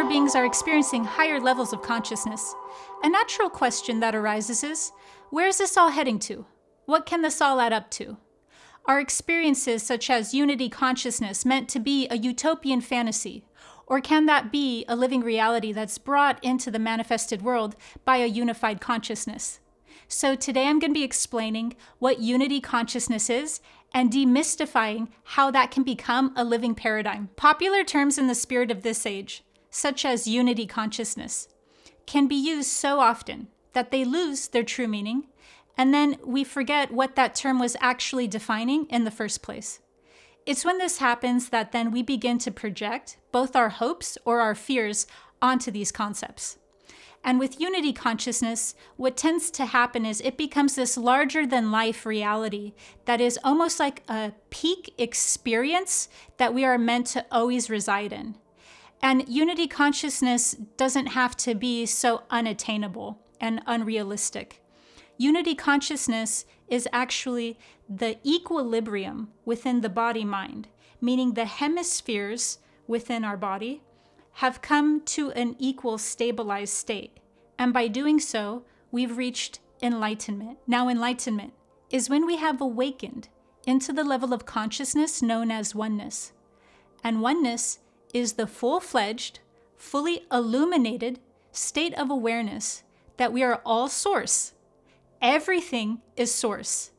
more beings are experiencing higher levels of consciousness, a natural question that arises is, where is this all heading to? What can this all add up to? Are experiences such as unity consciousness meant to be a utopian fantasy? Or can that be a living reality that's brought into the manifested world by a unified consciousness? So today I'm going to be explaining what unity consciousness is and demystifying how that can become a living paradigm. Popular terms in the spirit of this age, such as unity consciousness, can be used so often that they lose their true meaning, and then we forget what that term was actually defining in the first place. It's when this happens that then we begin to project both our hopes or our fears onto these concepts. And with unity consciousness, what tends to happen is it becomes this larger than life reality that is almost like a peak experience that we are meant to always reside in. And unity consciousness doesn't have to be so unattainable and unrealistic. Unity consciousness is actually the equilibrium within the body-mind, meaning the hemispheres within our body have come to an equal stabilized state. And by doing so, we've reached enlightenment. Now, enlightenment is when we have awakened into the level of consciousness known as oneness. And oneness is the full-fledged, fully illuminated state of awareness that we are all source. Everything is source.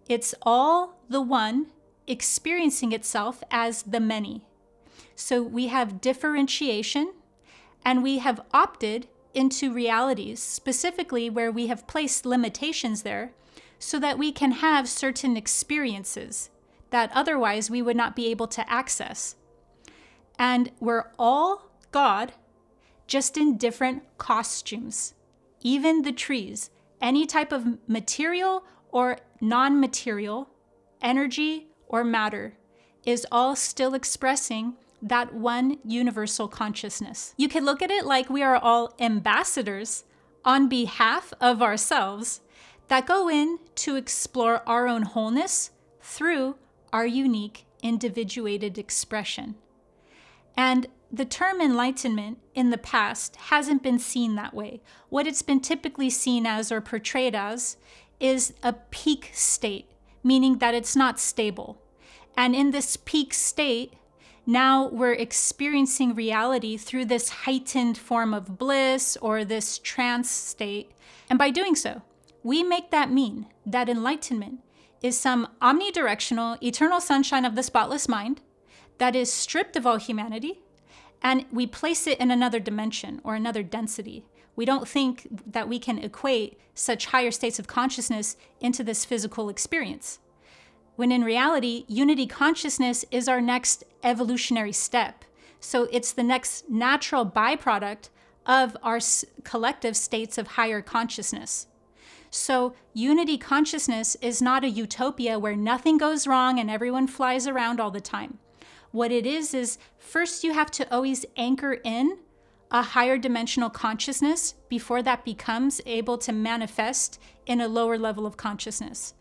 It's all the one experiencing itself as the many. So we have differentiation, and we have opted into realities, specifically where we have placed limitations there, so that we can have certain experiences that otherwise we would not be able to access. And we're all God, just in different costumes. Even the trees, any type of material or non-material, energy or matter, is all still expressing that one universal consciousness. You can look at it like we are all ambassadors on behalf of ourselves that go in to explore our own wholeness through our unique individuated expression. And the term enlightenment in the past hasn't been seen that way. What it's been typically seen as or portrayed as is a peak state, meaning that it's not stable. And in this peak state, now we're experiencing reality through this heightened form of bliss or this trance state. And by doing so, we make that mean that enlightenment is some omnidirectional, eternal sunshine of the spotless mind that is stripped of all humanity, and we place it in another dimension or another density. We don't think that we can equate such higher states of consciousness into this physical experience. When in reality, unity consciousness is our next evolutionary step. So it's the next natural byproduct of our collective states of higher consciousness. So unity consciousness is not a utopia where nothing goes wrong and everyone flies around all the time. What it is first you have to always anchor in a higher dimensional consciousness before that becomes able to manifest in a lower level of consciousness.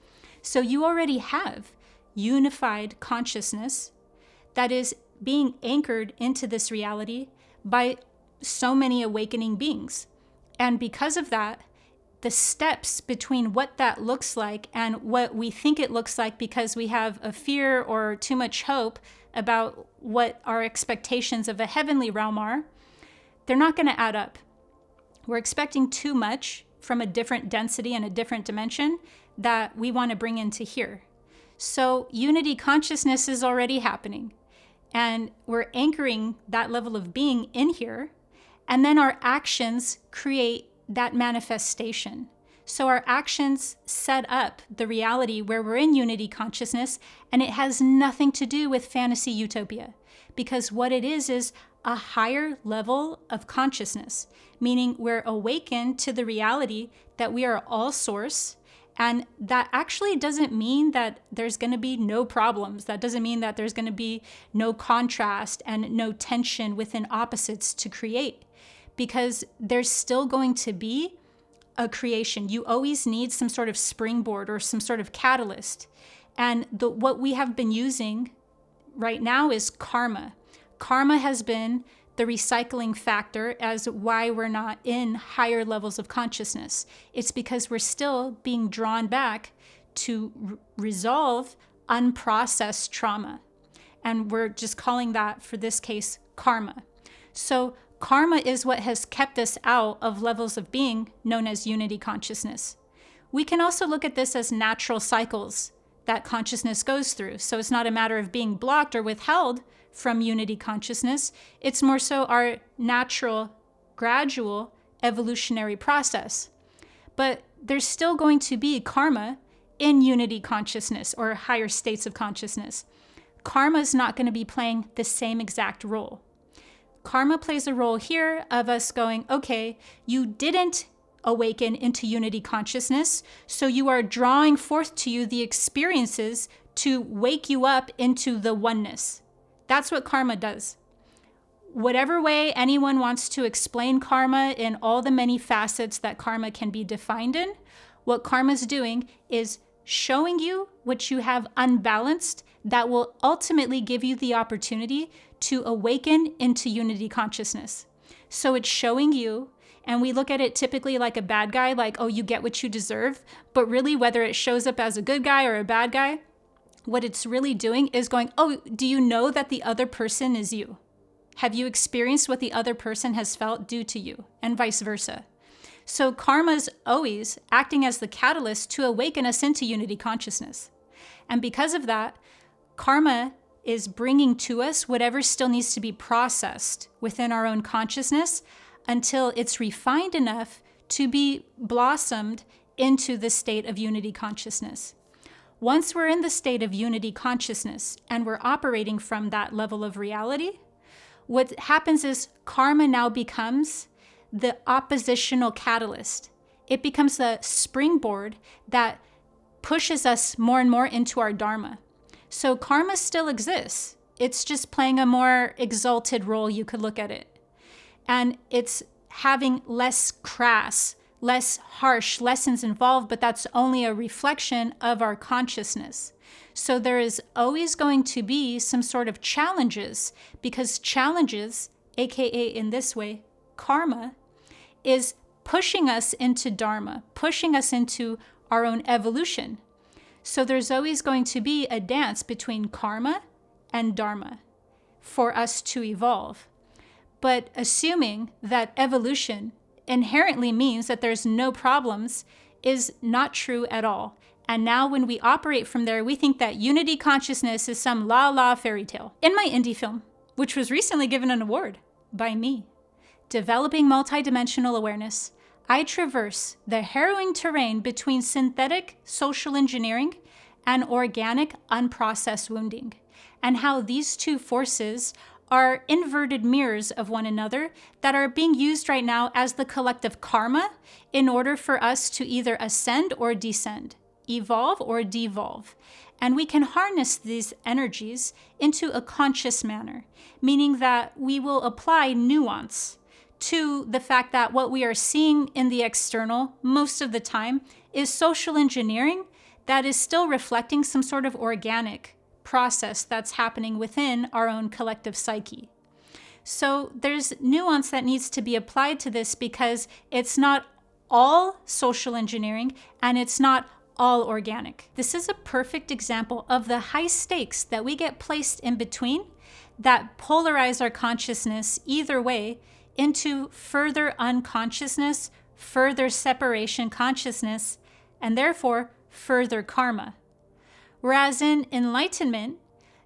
So you already have unified consciousness that is being anchored into this reality by so many awakening beings. And because of that, the steps between what that looks like and what we think it looks like because we have a fear or too much hope about what our expectations of a heavenly realm are, they're not going to add up. We're expecting too much from a different density and a different dimension that we want to bring into here. So unity consciousness is already happening, and we're anchoring that level of being in here, and then our actions create that manifestation. So our actions set up the reality where we're in unity consciousness, and it has nothing to do with fantasy utopia, because what it is a higher level of consciousness, meaning we're awakened to the reality that we are all source. And that actually doesn't mean that there's going to be no problems. That doesn't mean that there's going to be no contrast and no tension within opposites to create, because there's still going to be a creation. You always need some sort of springboard or some sort of catalyst. And what we have been using right now is karma. Karma has been the recycling factor as why we're not in higher levels of consciousness. It's because we're still being drawn back to resolve unprocessed trauma. And we're just calling that, for this case, karma. So karma is what has kept us out of levels of being known as unity consciousness. We can also look at this as natural cycles that consciousness goes through. So it's not a matter of being blocked or withheld from unity consciousness. It's more so our natural, gradual, evolutionary process. But there's still going to be karma in unity consciousness or higher states of consciousness. Karma is not going to be playing the same exact role. Karma plays a role here of us going, okay, you didn't awaken into unity consciousness, so you are drawing forth to you the experiences to wake you up into the oneness. That's what karma does. Whatever way anyone wants to explain karma in all the many facets that karma can be defined in, what karma's doing is showing you what you have unbalanced that will ultimately give you the opportunity to awaken into unity consciousness. So it's showing you, and we look at it typically like a bad guy, like, oh, you get what you deserve. But really, whether it shows up as a good guy or a bad guy, what it's really doing is going, oh, do you know that the other person is you? Have you experienced what the other person has felt due to you? And vice versa. So karma's always acting as the catalyst to awaken us into unity consciousness. And because of that, karma is bringing to us whatever still needs to be processed within our own consciousness until it's refined enough to be blossomed into the state of unity consciousness. Once we're in the state of unity consciousness and we're operating from that level of reality, what happens is karma now becomes the oppositional catalyst. It becomes the springboard that pushes us more and more into our dharma. So karma still exists. It's just playing a more exalted role, you could look at it. And it's having less crass, less harsh lessons involved, but that's only a reflection of our consciousness. So there is always going to be some sort of challenges, because challenges, aka in this way, karma, is pushing us into dharma, pushing us into our own evolution. So there's always going to be a dance between karma and dharma for us to evolve. But assuming that evolution inherently means that there's no problems is not true at all. And now when we operate from there, we think that unity consciousness is some la-la fairy tale. In my indie film, which was recently given an award by me, Developing Multidimensional Awareness, I traverse the harrowing terrain between synthetic social engineering and organic unprocessed wounding, and how these two forces are inverted mirrors of one another that are being used right now as the collective karma in order for us to either ascend or descend, evolve or devolve. And we can harness these energies into a conscious manner, meaning that we will apply nuance to the fact that what we are seeing in the external most of the time is social engineering that is still reflecting some sort of organic process that's happening within our own collective psyche. So there's nuance that needs to be applied to this, because it's not all social engineering and it's not all organic. This is a perfect example of the high stakes that we get placed in between that polarize our consciousness either way into further unconsciousness, further separation consciousness, and therefore further karma. Whereas in enlightenment,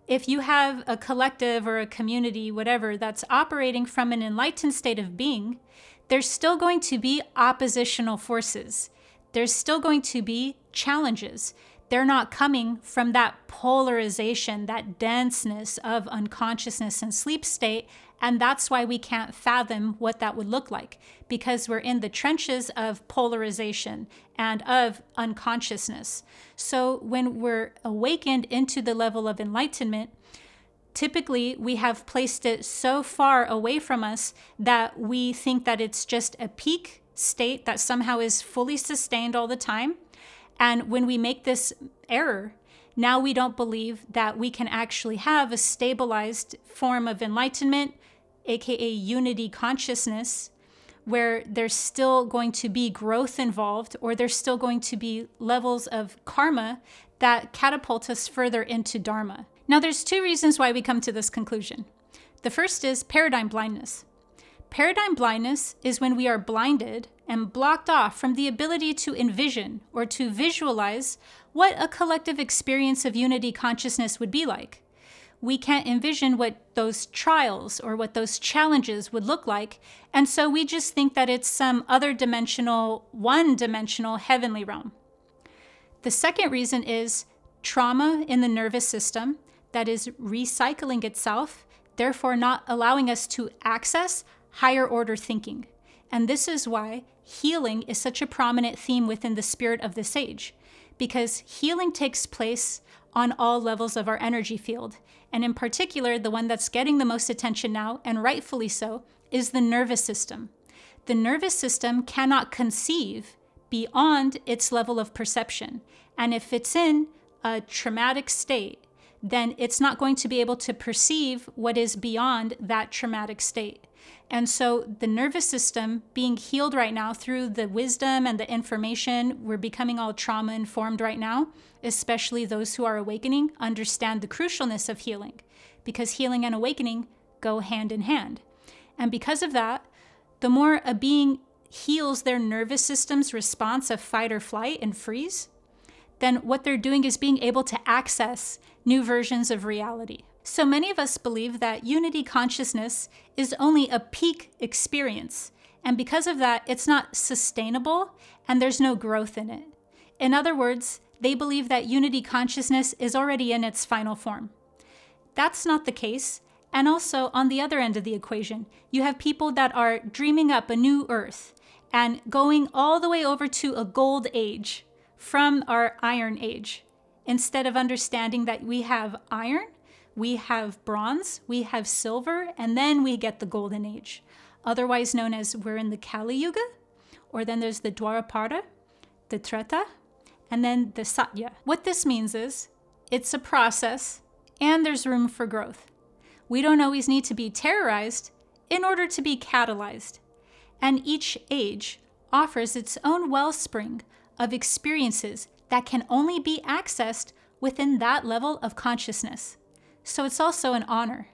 if you have a collective or a community, whatever, that's operating from an enlightened state of being, there's still going to be oppositional forces. There's still going to be challenges. They're not coming from that polarization, that denseness of unconsciousness and sleep state. And that's why we can't fathom what that would look like, because we're in the trenches of polarization and of unconsciousness. So when we're awakened into the level of enlightenment, typically we have placed it so far away from us that we think that it's just a peak state that somehow is fully sustained all the time. And when we make this error, now we don't believe that we can actually have a stabilized form of enlightenment aka unity consciousness, where there's still going to be growth involved, or there's still going to be levels of karma that catapult us further into dharma. Now, there's two reasons why we come to this conclusion. The first is paradigm blindness. Paradigm blindness is when we are blinded and blocked off from the ability to envision or to visualize what a collective experience of unity consciousness would be like. We can't envision what those trials or what those challenges would look like, and so we just think that it's some other dimensional, one-dimensional heavenly realm. The second reason is trauma in the nervous system that is recycling itself, therefore not allowing us to access higher order thinking. And this is why healing is such a prominent theme within the spirit of this age, because healing takes place on all levels of our energy field. And in particular, the one that's getting the most attention now, and rightfully so, is the nervous system. The nervous system cannot conceive beyond its level of perception. And if it's in a traumatic state, then it's not going to be able to perceive what is beyond that traumatic state. And so the nervous system being healed right now through the wisdom and the information, we're becoming all trauma informed right now, especially those who are awakening, understand the crucialness of healing, because healing and awakening go hand in hand. And because of that, the more a being heals their nervous system's response of fight or flight and freeze, then what they're doing is being able to access new versions of reality. So many of us believe that unity consciousness is only a peak experience, and because of that, it's not sustainable and there's no growth in it. In other words, they believe that unity consciousness is already in its final form. That's not the case. And also, on the other end of the equation, you have people that are dreaming up a new earth and going all the way over to a gold age from our iron age, instead of understanding that we have iron, we have bronze, we have silver, and then we get the golden age, otherwise known as we're in the Kali Yuga, or then there's the Dwapara, the Treta, and then the Satya. What this means is it's a process and there's room for growth. We don't always need to be terrorized in order to be catalyzed. And each age offers its own wellspring of experiences that can only be accessed within that level of consciousness. So it's also an honor.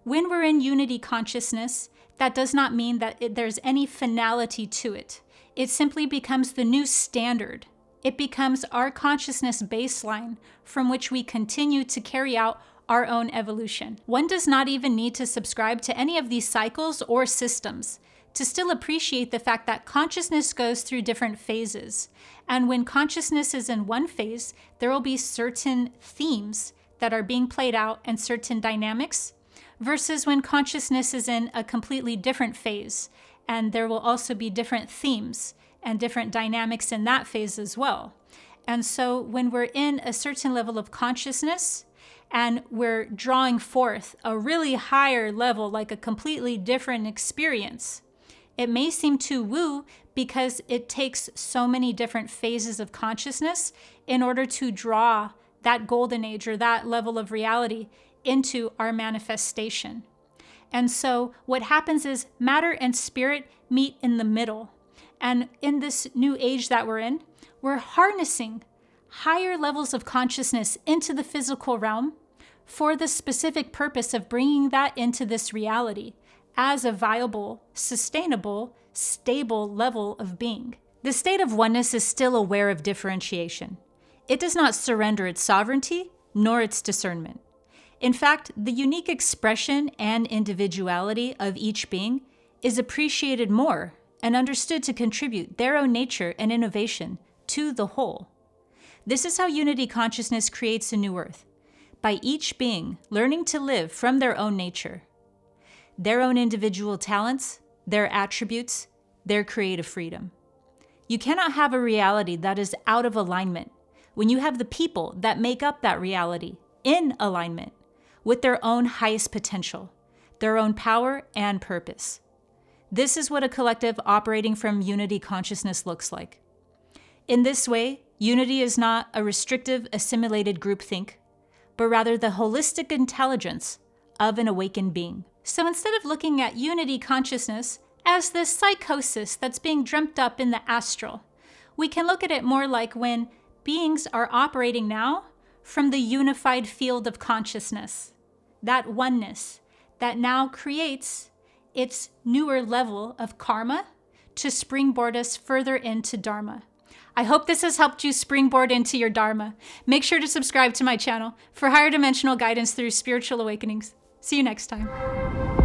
When we're in unity consciousness, that does not mean that there's any finality to it. It simply becomes the new standard. It becomes our consciousness baseline from which we continue to carry out our own evolution. One does not even need to subscribe to any of these cycles or systems to still appreciate the fact that consciousness goes through different phases. And when consciousness is in one phase, there will be certain themes that are being played out and certain dynamics, versus when consciousness is in a completely different phase. And there will also be different themes and different dynamics in that phase as well. And so when we're in a certain level of consciousness and we're drawing forth a really higher level, like a completely different experience, it may seem too woo because it takes so many different phases of consciousness in order to draw that golden age or that level of reality into our manifestation. And so what happens is matter and spirit meet in the middle. And in this new age that we're in, we're harnessing higher levels of consciousness into the physical realm for the specific purpose of bringing that into this reality as a viable, sustainable, stable level of being. The state of oneness is still aware of differentiation. It does not surrender its sovereignty nor its discernment. In fact, the unique expression and individuality of each being is appreciated more and understood to contribute their own nature and innovation to the whole. This is how unity consciousness creates a new earth, by each being learning to live from their own nature, their own individual talents, their attributes, their creative freedom. You cannot have a reality that is out of alignment when you have the people that make up that reality in alignment with their own highest potential, their own power and purpose. This is what a collective operating from unity consciousness looks like. In this way, unity is not a restrictive, assimilated groupthink, but rather the holistic intelligence of an awakened being. So instead of looking at unity consciousness as this psychosis that's being dreamt up in the astral, we can look at it more like when beings are operating now from the unified field of consciousness, that oneness that now creates its newer level of karma to springboard us further into dharma. I hope this has helped you springboard into your dharma. Make sure to subscribe to my channel for higher dimensional guidance through spiritual awakenings. See you next time.